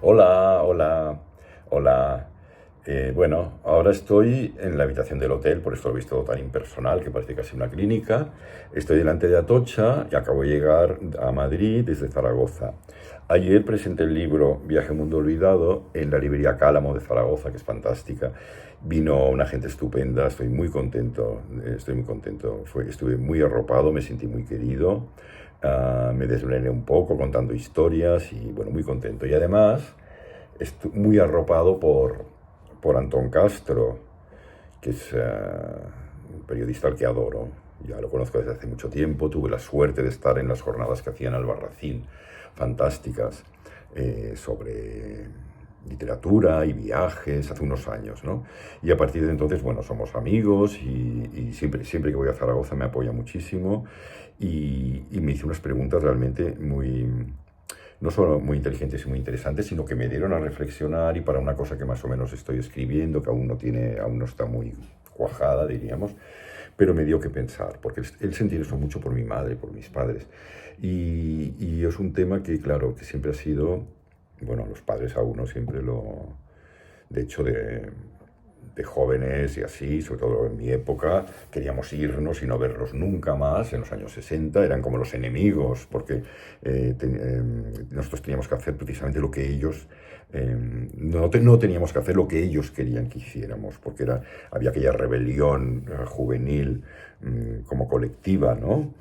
Hola, hola, hola. Bueno, ahora estoy en la habitación del hotel, por esto lo he visto tan impersonal que parece casi una clínica. Estoy delante de Atocha y acabo de llegar a Madrid desde Zaragoza. Ayer presenté el libro Viaje Mundo Olvidado en la librería Cálamo de Zaragoza, que es fantástica. Vino una gente estupenda, estoy muy contento, estoy muy contento. Estuve muy arropado, me sentí muy querido. Me desvelené un poco contando historias y bueno, muy contento. Y además estoy muy arropado por Antón Castro, que es un periodista al que adoro. Ya lo conozco desde hace mucho tiempo, tuve la suerte de estar en las jornadas que hacían Albarracín, fantásticas, sobre literatura y viajes hace unos años, ¿no? Y a partir de entonces, bueno, somos amigos y siempre que voy a Zaragoza me apoya muchísimo y me hizo unas preguntas realmente no solo muy inteligentes y muy interesantes, sino que me dieron a reflexionar y para una cosa que más o menos estoy escribiendo, que aún no está muy cuajada, diríamos, pero me dio que pensar, porque él se interesó mucho por mi madre, por mis padres. Y es un tema que, claro, que siempre ha sido, bueno, los padres a uno siempre de hecho, de jóvenes y así, sobre todo en mi época, queríamos irnos y no verlos nunca más. En los años 60 eran como los enemigos, porque nosotros teníamos que hacer precisamente lo que ellos, no teníamos que hacer lo que ellos querían que hiciéramos, porque había aquella rebelión juvenil como colectiva, ¿no?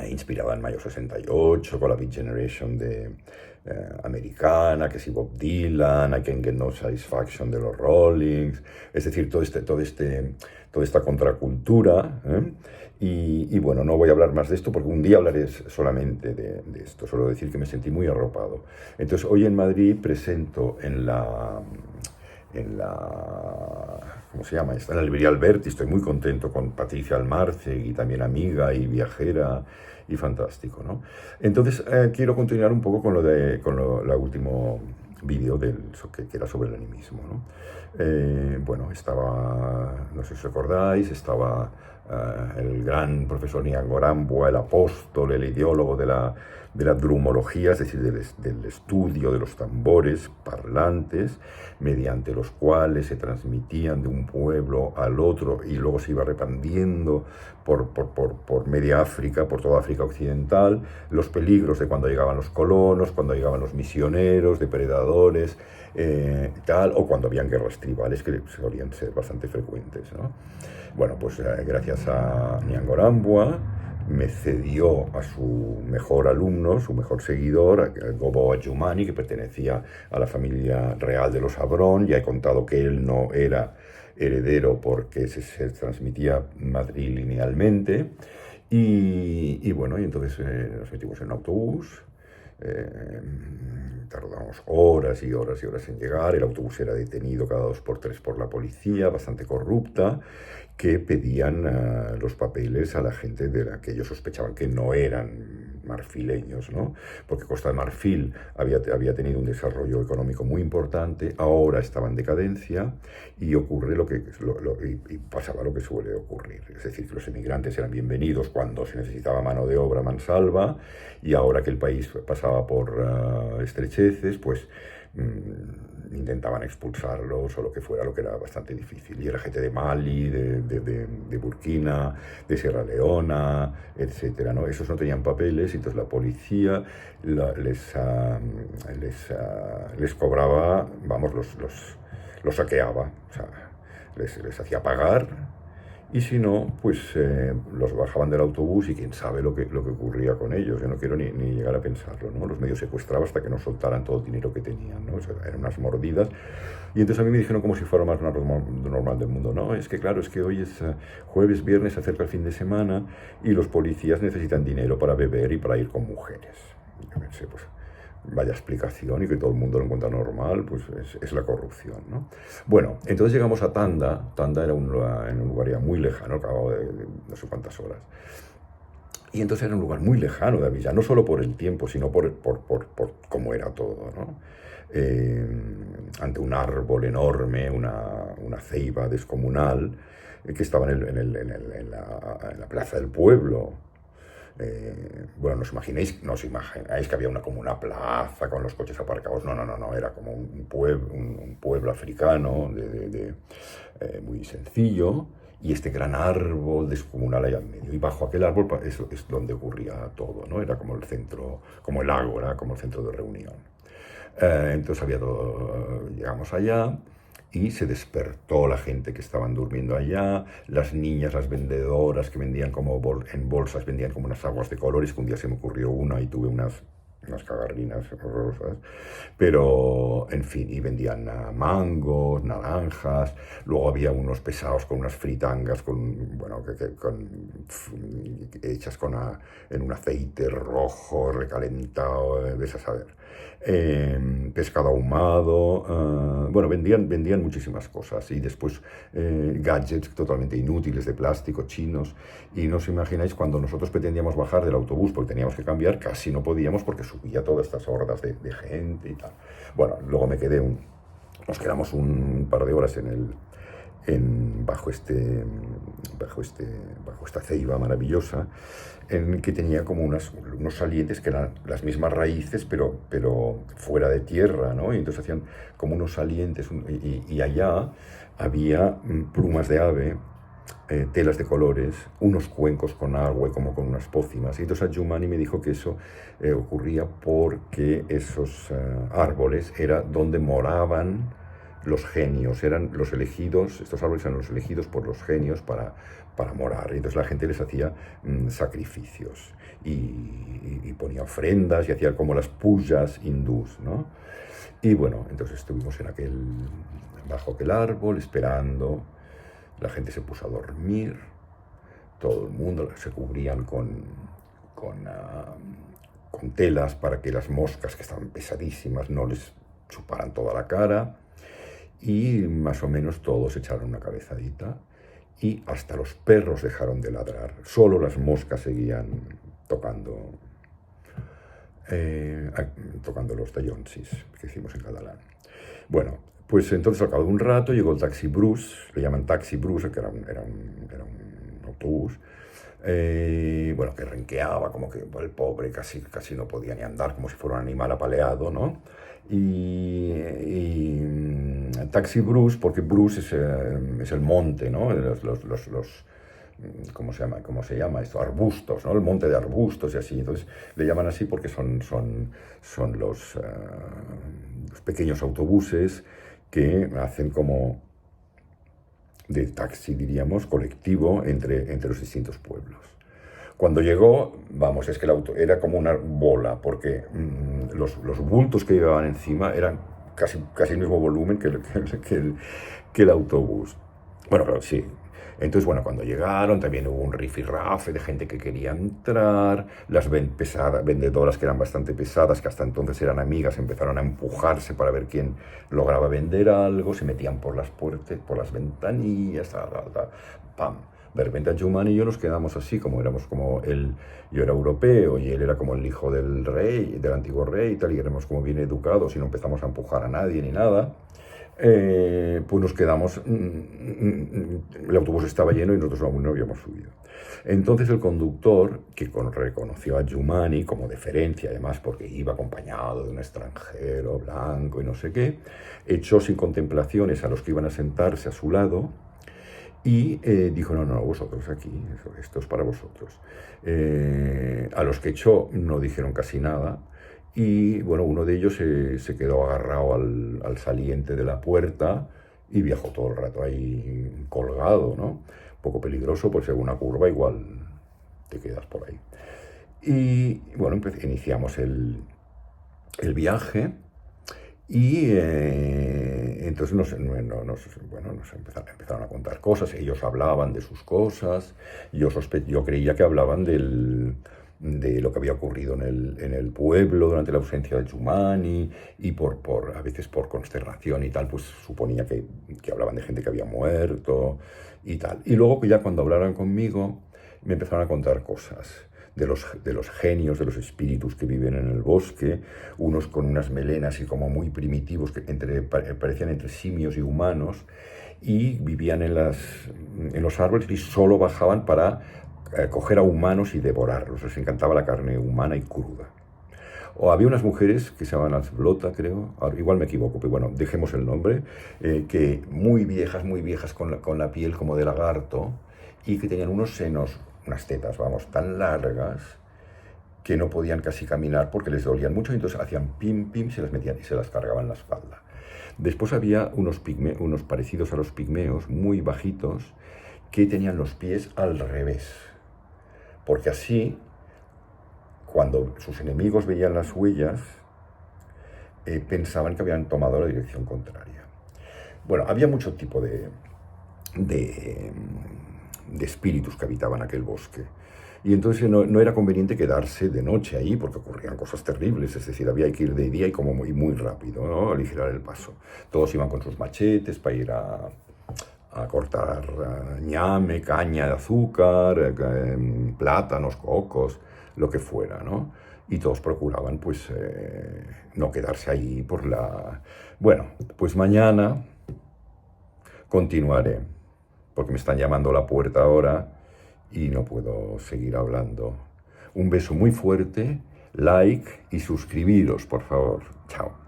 Inspirada en Mayo 68, con la Beat Generation americana, que si Bob Dylan, I Can Get No Satisfaction de los Rollings, es decir, toda esta contracultura. Y bueno, no voy a hablar más de esto porque un día hablaré solamente de esto, solo decir que me sentí muy arropado. Entonces, hoy en Madrid presento ¿cómo se llama? Está en la librería Alberti, estoy muy contento con Patricia Almarce y también amiga y viajera y fantástico, ¿no? Entonces, quiero continuar un poco con la último vídeo que era sobre el animismo, ¿no? Bueno, no sé si os acordáis, estaba el gran profesor Niangorambua, el apóstol, el ideólogo de la drumología, es decir, del estudio de los tambores parlantes, mediante los cuales se transmitían de un pueblo al otro y luego se iba repandiendo por media África, por toda África Occidental, los peligros de cuando llegaban los colonos, cuando llegaban los misioneros, depredadores, o cuando habían guerras tribales que solían ser bastante frecuentes, ¿no? Bueno, pues gracias a Niangorambua me cedió a su mejor alumno, su mejor seguidor, a Gobo Adjumani, que pertenecía a la familia real de los Abrón. Ya he contado que él no era heredero porque se transmitía matrilinealmente. Y bueno, y entonces nos metimos en un autobús. eh, Tardamos horas y horas y horas en llegar. El autobús era detenido cada 2 por 3 por la policía, bastante corrupta, que pedían los papeles a la gente de la que ellos sospechaban que no eran marfileños, ¿no? Porque Costa de Marfil había tenido un desarrollo económico muy importante, ahora estaba en decadencia y ocurre y pasaba lo que suele ocurrir. Es decir, que los emigrantes eran bienvenidos cuando se necesitaba mano de obra mansalva y ahora que el país pasaba por estrecheces, pues intentaban expulsarlos o lo que fuera, lo que era bastante difícil. Y era gente de Mali, de Burkina, de Sierra Leona, etcétera, ¿no? Esos no tenían papeles, y entonces la policía les cobraba, vamos, los saqueaba, o sea, les hacía pagar. Y si no, pues los bajaban del autobús y quién sabe lo que ocurría con ellos. Yo no quiero ni llegar a pensarlo, ¿no? Los medios secuestraban hasta que no soltaran todo el dinero que tenían, ¿no? O sea, eran unas mordidas. Y entonces a mí me dijeron como si fuera lo más normal del mundo. No, es que claro, es que hoy es jueves, viernes, se acerca el fin de semana y los policías necesitan dinero para beber y para ir con mujeres. Y yo pensé, pues vaya explicación, y que todo el mundo lo encuentra normal, pues es la corrupción, ¿no? Bueno, entonces llegamos a Tanda. Tanda era en un lugar ya muy lejano, acababa de no sé cuántas horas. Y entonces era un lugar muy lejano de Avilla, no solo por el tiempo, sino por cómo era todo, ¿no? Ante un árbol enorme, una ceiba descomunal, que estaba en la plaza del pueblo. Bueno, no os imagináis que había como una plaza con los coches aparcados. No, no, no, no, era como un pueblo africano muy sencillo, y este gran árbol descomunal ahí al medio. Y bajo aquel árbol eso es donde ocurría todo, ¿no? Era como el centro, como el ágora, como el centro de reunión. Entonces había todo, llegamos allá y se despertó la gente que estaban durmiendo allá, las niñas, las vendedoras que vendían como en bolsas, vendían como unas aguas de colores, que un día se me ocurrió una y tuve unas cagarrinas horrorosas, pero en fin, y vendían mangos, naranjas, luego había unos pesados con unas fritangas, bueno, hechas en un aceite rojo, recalentado, ves a saber. Pescado ahumado, bueno, vendían muchísimas cosas, y después gadgets totalmente inútiles de plástico, chinos, y no os imagináis cuando nosotros pretendíamos bajar del autobús porque teníamos que cambiar, casi no podíamos porque subía todas estas hordas de gente y tal. Bueno, luego nos quedamos un par de horas bajo esta ceiba maravillosa, en que tenía como unos salientes que eran las mismas raíces, pero fuera de tierra, ¿no? Y entonces hacían como unos salientes, y allá había plumas de ave, telas de colores, unos cuencos con agua y como con unas pócimas. Y entonces Adjumani me dijo que eso ocurría porque esos árboles era donde moraban los genios, eran los elegidos, estos árboles eran los elegidos por los genios para morar. Y entonces la gente les hacía sacrificios y ponía ofrendas y hacía como las pujas hindús, ¿no? Y bueno, entonces estuvimos bajo aquel árbol esperando. La gente se puso a dormir, todo el mundo se cubrían con telas para que las moscas, que estaban pesadísimas, no les chuparan toda la cara, y más o menos todos echaron una cabezadita, y hasta los perros dejaron de ladrar, solo las moscas seguían tocando los tallonsis, que hicimos en catalán. Bueno, pues entonces al cabo de un rato llegó el taxi Bruce, le llaman taxi Bruce, que era un autobús, bueno, que renqueaba, como que el pobre casi no podía ni andar, como si fuera un animal apaleado, ¿no? Y taxi Bruce, porque Bruce es el monte, ¿no? ¿Cómo se llama esto? Arbustos, ¿no? El monte de arbustos y así. Entonces le llaman así porque son los pequeños autobuses que hacen como de taxi, diríamos, colectivo entre los distintos pueblos. Cuando llegó, vamos, es que el auto era como una bola, porque los bultos que llevaban encima eran casi el mismo volumen que el autobús. Bueno, pero sí. Entonces, bueno, cuando llegaron también hubo un rifirrafe de gente que quería entrar, las vendedoras que eran bastante pesadas, que hasta entonces eran amigas, empezaron a empujarse para ver quién lograba vender algo, se metían por las puertas, por las ventanillas, pam. De repente Adjumani y yo nos quedamos así, como éramos yo era europeo y él era como el hijo del rey, del antiguo rey y tal, y éramos como bien educados y no empezamos a empujar a nadie ni nada. Pues nos quedamos, el autobús estaba lleno y nosotros aún no habíamos subido. Entonces el conductor, que reconoció a Adjumani como deferencia, además porque iba acompañado de un extranjero blanco y no sé qué, echó sin contemplaciones a los que iban a sentarse a su lado y dijo, no, vosotros aquí, esto es para vosotros. A los que echó no dijeron casi nada. Y bueno, uno de ellos se quedó agarrado al saliente de la puerta y viajó todo el rato ahí colgado, ¿no? Un poco peligroso, pues en una curva igual te quedas por ahí. Y bueno, iniciamos el viaje y entonces nos empezaron a contar cosas. Ellos hablaban de sus cosas, yo creía que hablaban de lo que había ocurrido en el pueblo durante la ausencia de Adjumani, y a veces por consternación y tal, pues suponía que hablaban de gente que había muerto y tal. Y luego que ya cuando hablaron conmigo me empezaron a contar cosas de los genios, de los espíritus que viven en el bosque, unos con unas melenas y como muy primitivos, que parecían entre simios y humanos, y vivían en los árboles y solo bajaban para coger a humanos y devorarlos. Les encantaba la carne humana y cruda. O había unas mujeres que se llamaban Asblota, creo, ahora, igual me equivoco, pero bueno, dejemos el nombre, que muy viejas, con la piel como de lagarto, y que tenían unos senos, unas tetas, vamos, tan largas, que no podían casi caminar porque les dolían mucho, y entonces hacían pim, pim, se las metían y se las cargaban en la espalda. Después había unos parecidos a los pigmeos, muy bajitos, que tenían los pies al revés, porque así, cuando sus enemigos veían las huellas, pensaban que habían tomado la dirección contraria. Bueno, había mucho tipo de espíritus que habitaban aquel bosque. Y entonces no era conveniente quedarse de noche ahí porque ocurrían cosas terribles, es decir, había que ir de día y como muy rápido, ¿no? Aligerar el paso. Todos iban con sus machetes para ir a cortar ñame, caña de azúcar, plátanos, cocos, lo que fuera, ¿no? Y todos procuraban, pues, no quedarse ahí por la... Bueno, pues mañana continuaré, porque me están llamando a la puerta ahora y no puedo seguir hablando. Un beso muy fuerte, like y suscribiros, por favor. Chao.